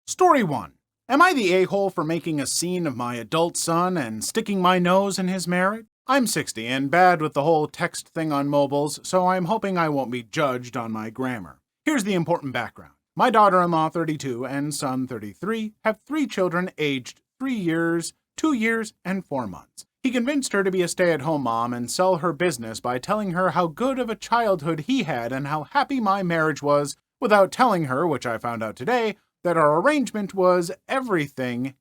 Story 1. Am I the a-hole for making a scene of my adult son and sticking my nose in his marriage? I'm 60 and bad with the whole text thing on mobiles, so I'm hoping I won't be judged on my grammar. Here's the important background. My daughter-in-law, 32, and son, 33, have 3 children aged 3 years, 2 years, and 4 months. He convinced her to be a stay-at-home mom and sell her business by telling her how good of a childhood he had and how happy my marriage was, without telling her, which I found out today, that our arrangement was everything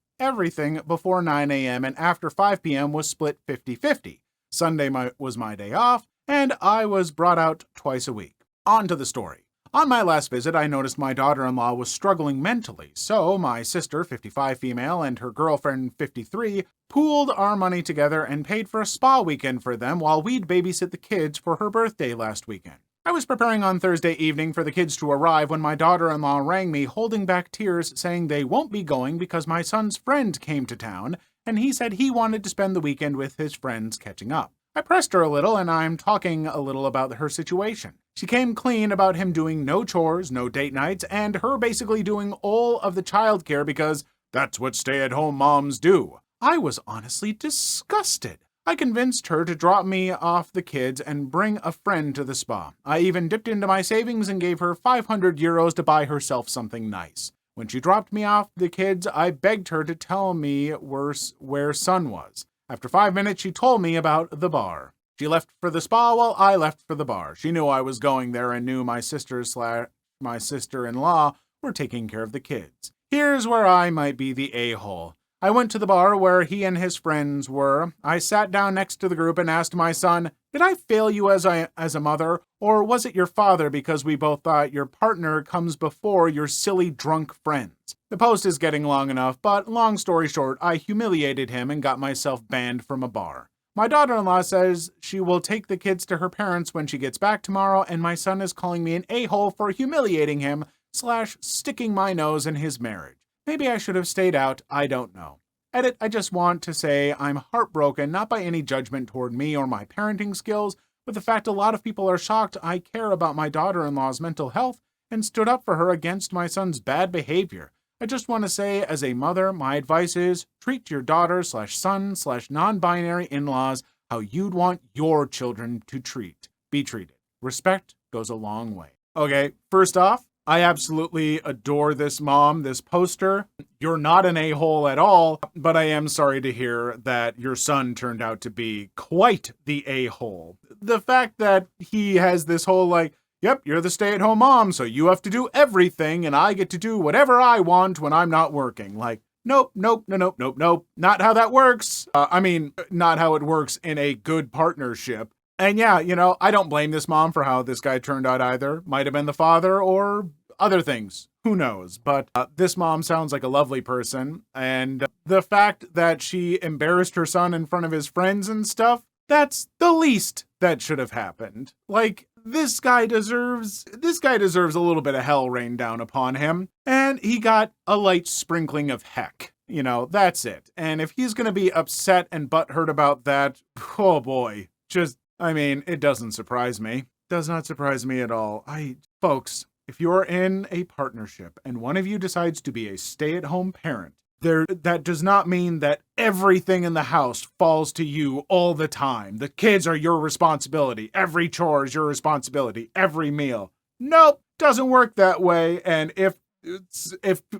before 9 a.m. and after 5 p.m. was split 50-50. Sunday was my day off, and I was brought out twice a week. On to the story. On my last visit, I noticed my daughter-in-law was struggling mentally, so my sister, 55 female, and her girlfriend, 53, pooled our money together and paid for a spa weekend for them while we'd babysit the kids for her birthday last weekend. I was preparing on Thursday evening for the kids to arrive when my daughter-in-law rang me holding back tears saying they won't be going because my son's friend came to town and he said he wanted to spend the weekend with his friends catching up. I pressed her a little and I'm talking a little about her situation. She came clean about him doing no chores, no date nights, and her basically doing all of the childcare because that's what stay-at-home moms do. I was honestly disgusted. I convinced her to drop me off the kids and bring a friend to the spa. I even dipped into my savings and gave her 500 euros to buy herself something nice. When she dropped me off the kids, I begged her to tell me where son was. After 5 minutes, she told me about the bar. She left for the spa while I left for the bar. She knew I was going there and knew my sister-in-law were taking care of the kids. Here's where I might be the a-hole. I went to the bar where he and his friends were. I sat down next to the group and asked my son, did I fail you as a mother, or was it your father because we both thought your partner comes before your silly drunk friends? The post is getting long enough, but long story short, I humiliated him and got myself banned from a bar. My daughter-in-law says she will take the kids to her parents when she gets back tomorrow, and my son is calling me an a-hole for humiliating him / sticking my nose in his marriage. Maybe I should have stayed out, I don't know. Edit, I just want to say I'm heartbroken, not by any judgment toward me or my parenting skills, but the fact a lot of people are shocked I care about my daughter-in-law's mental health and stood up for her against my son's bad behavior. I just want to say, as a mother, my advice is treat your daughter / son / non-binary in-laws how you'd want your children to be treated. Respect goes a long way. Okay, first off, I absolutely adore this mom, this poster. You're not an a-hole at all, but I am sorry to hear that your son turned out to be quite the a-hole. The fact that he has this whole yep, you're the stay-at-home mom, so you have to do everything, and I get to do whatever I want when I'm not working. Nope, not how that works. Not how it works in a good partnership. And yeah, I don't blame this mom for how this guy turned out either. Might have been the father or other things. Who knows? But this mom sounds like a lovely person. And the fact that she embarrassed her son in front of his friends and stuff, that's the least that should have happened. This guy deserves a little bit of hell rained down upon him. And he got a light sprinkling of heck. That's it. And if he's going to be upset and butthurt about that, oh boy, it doesn't surprise me. Does not surprise me at all. Folks, if you're in a partnership and one of you decides to be a stay-at-home parent, that does not mean that everything in the house falls to you all the time. The kids are your responsibility. Every chore is your responsibility. Every meal. Nope, doesn't work that way. And if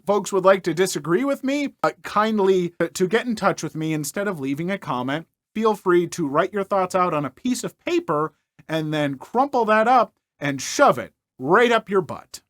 folks would like to disagree with me, kindly to get in touch with me instead of leaving a comment. Feel free to write your thoughts out on a piece of paper and then crumple that up and shove it right up your butt.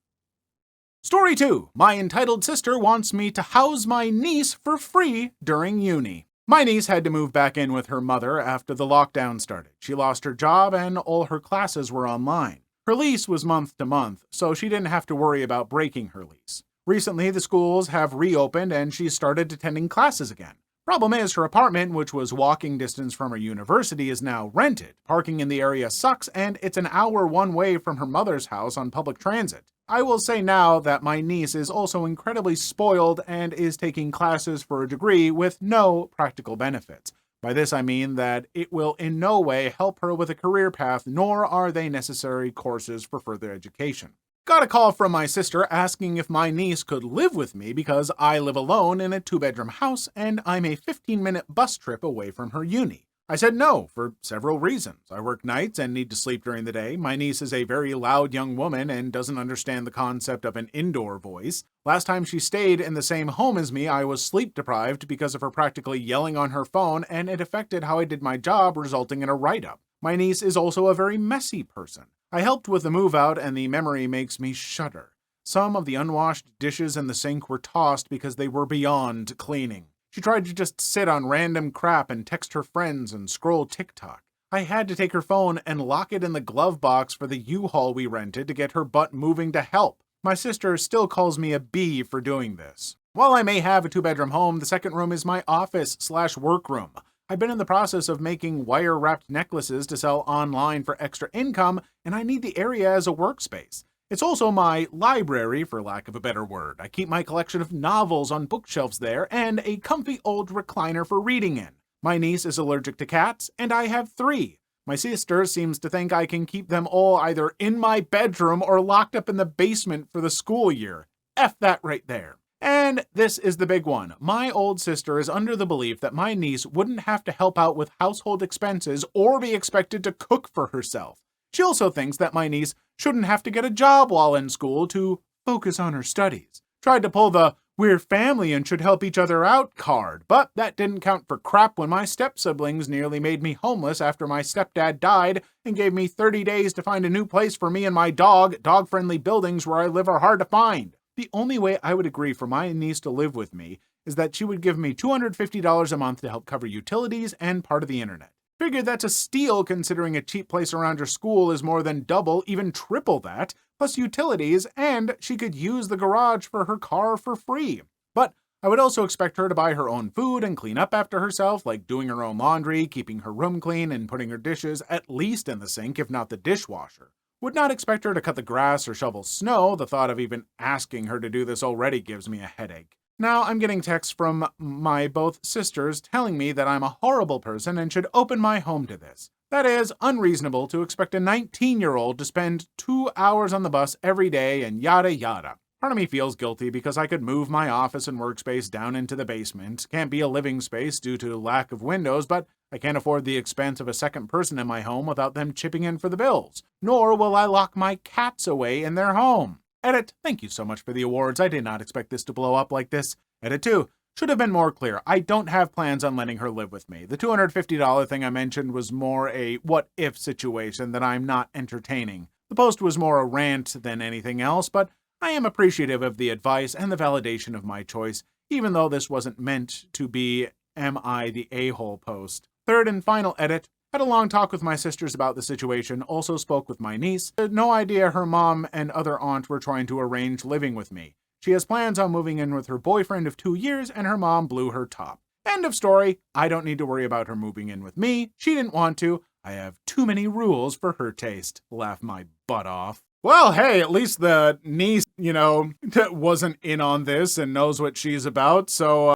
Story 2. My entitled sister wants me to house my niece for free during uni. My niece had to move back in with her mother after the lockdown started. She lost her job and all her classes were online. Her lease was month to month, so she didn't have to worry about breaking her lease. Recently, the schools have reopened and she started attending classes again. Problem is, her apartment, which was walking distance from her university, is now rented. Parking in the area sucks, and it's an hour one way from her mother's house on public transit. I will say now that my niece is also incredibly spoiled and is taking classes for a degree with no practical benefits. By this I mean that it will in no way help her with a career path, nor are they necessary courses for further education. Got a call from my sister asking if my niece could live with me because I live alone in a 2-bedroom house and I'm a 15-minute bus trip away from her uni. I said no for several reasons. I work nights and need to sleep during the day. My niece is a very loud young woman and doesn't understand the concept of an indoor voice. Last time she stayed in the same home as me, I was sleep deprived because of her practically yelling on her phone, and it affected how I did my job, resulting in a write-up. My niece is also a very messy person. I helped with the move out and the memory makes me shudder. Some of the unwashed dishes in the sink were tossed because they were beyond cleaning. She tried to just sit on random crap and text her friends and scroll TikTok. I had to take her phone and lock it in the glove box for the U-Haul we rented to get her butt moving to help. My sister still calls me a bee for doing this. While I may have a 2-bedroom home, the second room is my office/workroom. I've been in the process of making wire-wrapped necklaces to sell online for extra income, and I need the area as a workspace. It's also my library, for lack of a better word. I keep my collection of novels on bookshelves there, and a comfy old recliner for reading in. My niece is allergic to cats, and I have 3. My sister seems to think I can keep them all either in my bedroom or locked up in the basement for the school year. F that right there. And this is the big one. My old sister is under the belief that my niece wouldn't have to help out with household expenses or be expected to cook for herself. She also thinks that my niece shouldn't have to get a job while in school to focus on her studies. Tried to pull the "we're family and should help each other out" card, but that didn't count for crap when my step-siblings nearly made me homeless after my stepdad died and gave me 30 days to find a new place for me and my dog. Dog-friendly buildings where I live are hard to find. The only way I would agree for my niece to live with me is that she would give me $250 a month to help cover utilities and part of the internet. Figure that's a steal considering a cheap place around her school is more than double, even triple that, plus utilities, and she could use the garage for her car for free. But I would also expect her to buy her own food and clean up after herself, like doing her own laundry, keeping her room clean, and putting her dishes at least in the sink, if not the dishwasher. Would not expect her to cut the grass or shovel snow. The thought of even asking her to do this already gives me a headache. Now I'm getting texts from my both sisters telling me that I'm a horrible person and should open my home to this. That is unreasonable to expect a 19-year-old to spend 2 hours on the bus every day and yada yada. Part of me feels guilty because I could move my office and workspace down into the basement. Can't be a living space due to lack of windows, but I can't afford the expense of a second person in my home without them chipping in for the bills. Nor will I lock my cats away in their home. Edit, thank you so much for the awards. I did not expect this to blow up like this. Edit 2, should have been more clear. I don't have plans on letting her live with me. The $250 thing I mentioned was more a what-if situation that I'm not entertaining. The post was more a rant than anything else, but I am appreciative of the advice and the validation of my choice, even though this wasn't meant to be Am I the A-hole post. Third and final edit. Had a long talk with my sisters about the situation, also spoke with my niece. Had no idea her mom and other aunt were trying to arrange living with me. She has plans on moving in with her boyfriend of 2 years, and her mom blew her top. End of story. I don't need to worry about her moving in with me. She didn't want to. I have too many rules for her taste. Laugh my butt off. Well, hey, at least the niece, wasn't in on this and knows what she's about. So,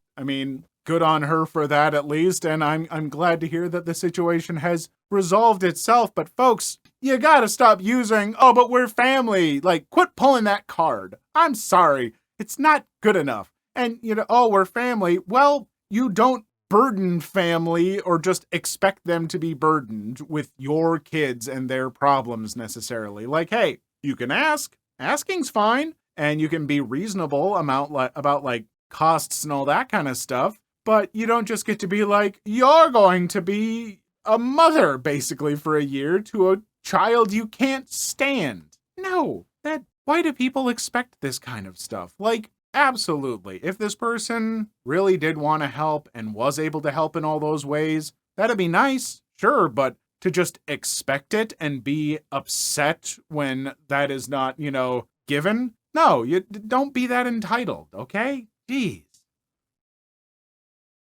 good on her for that at least, and I'm glad to hear that the situation has resolved itself. But folks, you gotta stop using, "oh, but we're family." Quit pulling that card. I'm sorry. It's not good enough. And, "oh, we're family." Well, you don't burden family or just expect them to be burdened with your kids and their problems necessarily. Hey, you can ask. Asking's fine. And you can be reasonable about costs and all that kind of stuff. But you don't just get to be "you're going to be a mother," basically, for a year to a child you can't stand. No, why do people expect this kind of stuff? Absolutely. If this person really did want to help and was able to help in all those ways, that'd be nice, sure, but to just expect it and be upset when that is not, given? No, you don't be that entitled, okay? Jeez.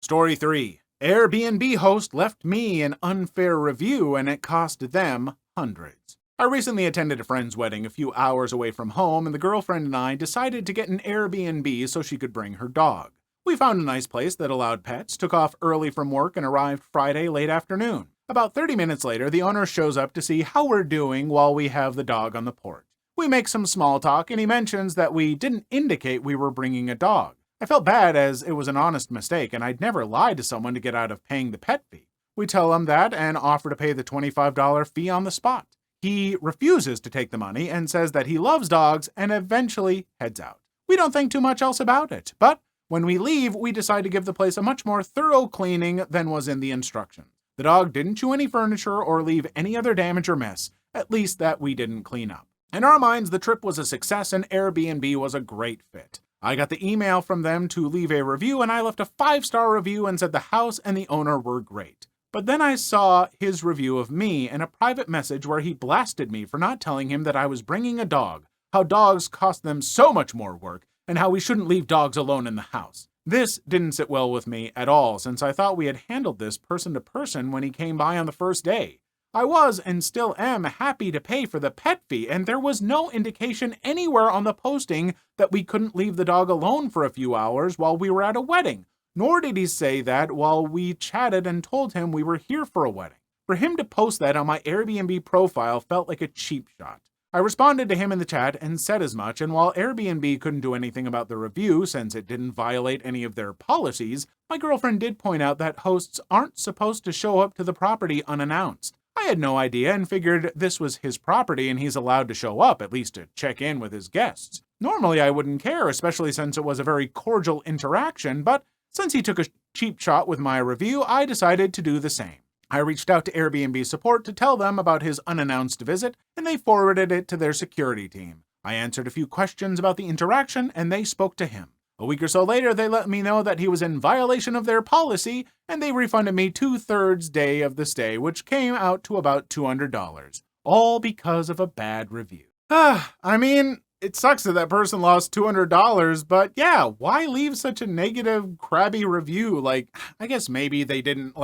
Story 3. Airbnb host left me an unfair review and it cost them hundreds. I recently attended a friend's wedding a few hours away from home, and the girlfriend and I decided to get an Airbnb so she could bring her dog. We found a nice place that allowed pets, took off early from work, and arrived Friday late afternoon. About 30 minutes later, the owner shows up to see how we're doing while we have the dog on the porch. We make some small talk, and he mentions that we didn't indicate we were bringing a dog. I felt bad as it was an honest mistake, and I'd never lied to someone to get out of paying the pet fee. We tell him that and offer to pay the $25 fee on the spot. He refuses to take the money and says that he loves dogs and eventually heads out. We don't think too much else about it, but when we leave, we decide to give the place a much more thorough cleaning than was in the instructions. The dog didn't chew any furniture or leave any other damage or mess, at least that we didn't clean up. In our minds, the trip was a success and Airbnb was a great fit. I got the email from them to leave a review, and I left a 5-star review and said the house and the owner were great. But then I saw his review of me in a private message where he blasted me for not telling him that I was bringing a dog, how dogs cost them so much more work, and how we shouldn't leave dogs alone in the house. This didn't sit well with me at all, since I thought we had handled this person to person when he came by on the first day. I was, and still am, happy to pay for the pet fee, and there was no indication anywhere on the posting that we couldn't leave the dog alone for a few hours while we were at a wedding, nor did he say that while we chatted and told him we were here for a wedding. For him to post that on my Airbnb profile felt like a cheap shot. I responded to him in the chat and said as much, and while Airbnb couldn't do anything about the review since it didn't violate any of their policies, my girlfriend did point out that hosts aren't supposed to show up to the property unannounced. I had no idea and figured this was his property and he's allowed to show up, at least to check in with his guests. Normally I wouldn't care, especially since it was a very cordial interaction, but since he took a cheap shot with my review, I decided to do the same. I reached out to Airbnb support to tell them about his unannounced visit, and they forwarded it to their security team. I answered a few questions about the interaction, and they spoke to him. A week or so later, they let me know that he was in violation of their policy, and they refunded me 2/3 day of the stay, which came out to about $200, all because of a bad review. I mean, it sucks that that person lost $200, but yeah, why leave such a negative, crabby review? Like, I guess maybe they didn't,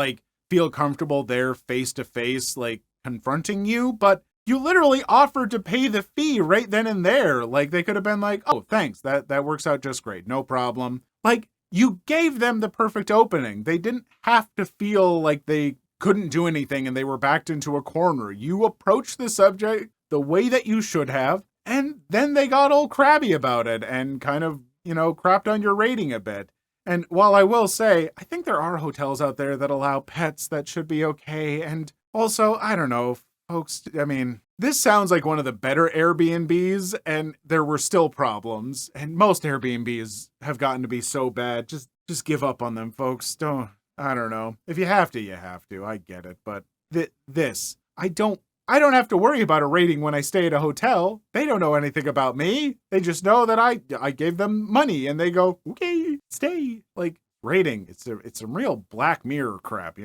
feel comfortable there face-to-face, confronting you, but you literally offered to pay the fee right then and there. They could have been like, oh, thanks, that works out just great, no problem. You gave them the perfect opening. They didn't have to feel like they couldn't do anything and they were backed into a corner. You approached the subject the way that you should have, and then they got all crabby about it and kind of, crapped on your rating a bit. And while I will say, I think there are hotels out there that allow pets that should be okay. And also, I don't know, folks, I mean, this sounds like one of the better Airbnbs, and there were still problems. And most Airbnbs have gotten to be so bad. Just give up on them, folks. I don't know. If you have to, you have to. I get it. But I don't have to worry about a rating when I stay at a hotel. They don't know anything about me. They just know that I gave them money and they go, okay, stay. Rating, it's some real Black Mirror crap,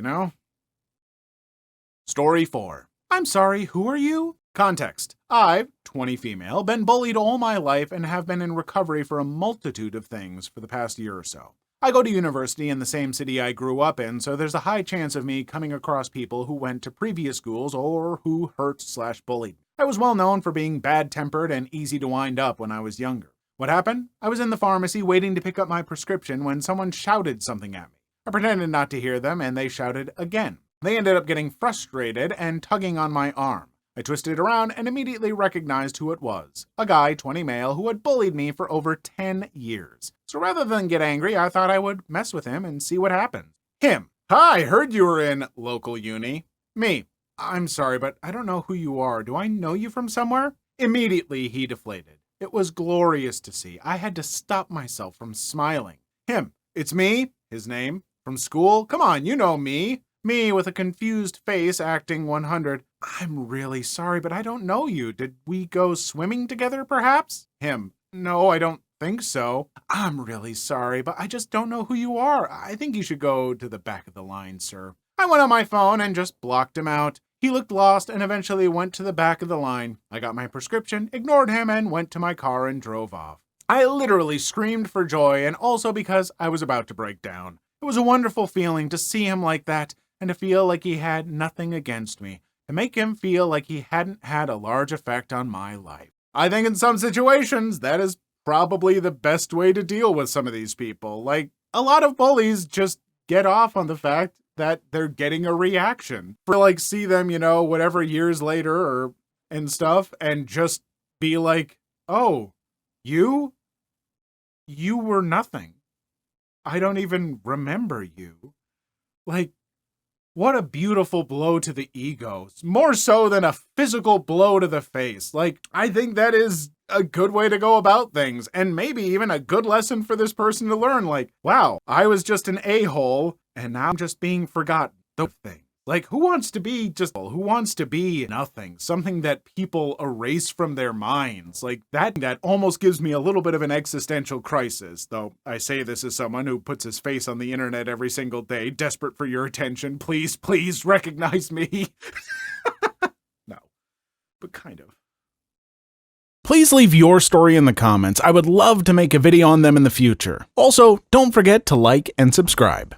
Story 4. I'm sorry, who are you? Context. I've, 20 female, been bullied all my life and have been in recovery for a multitude of things for the past year or so. I go to university in the same city I grew up in, so there's a high chance of me coming across people who went to previous schools or who hurt/bullied. I was well known for being bad-tempered and easy to wind up when I was younger. What happened? I was in the pharmacy waiting to pick up my prescription when someone shouted something at me. I pretended not to hear them, and they shouted again. They ended up getting frustrated and tugging on my arm. I twisted around and immediately recognized who it was. A guy, 20 male, who had bullied me for over 10 years. So rather than get angry, I thought I would mess with him and see what happens. Him. Hi, heard you were in local uni. Me. I'm sorry, but I don't know who you are. Do I know you from somewhere? Immediately, he deflated. It was glorious to see. I had to stop myself from smiling. Him. It's me. His name. From school. Come on, you know me. Me with a confused face acting 100. I'm really sorry, but I don't know you. Did we go swimming together, perhaps? Him. No, I don't think so. I'm really sorry, but I just don't know who you are. I think you should go to the back of the line, sir. I went on my phone and just blocked him out. He looked lost and eventually went to the back of the line. I got my prescription, ignored him, and went to my car and drove off. I literally screamed for joy and also because I was about to break down. It was a wonderful feeling to see him like that and to feel like he had nothing against me, to make him feel like he hadn't had a large effect on my life. I think in some situations, that is probably the best way to deal with some of these people. A lot of bullies just get off on the fact that they're getting a reaction. See them, whatever years later and stuff, and just be like, oh, you were nothing. I don't even remember you. Like, what a beautiful blow to the ego. More so than a physical blow to the face. Like, I think that is a good way to go about things. And maybe even a good lesson for this person to learn. Like, wow, I was just an a-hole and now I'm just being forgotten. The thing. Like, who wants to be nothing? Something that people erase from their minds. Like, that almost gives me a little bit of an existential crisis. Though I say this as someone who puts his face on the internet every single day, desperate for your attention. Please, please recognize me. No, but kind of. Please leave your story in the comments. I would love to make a video on them in the future. Also, don't forget to like and subscribe.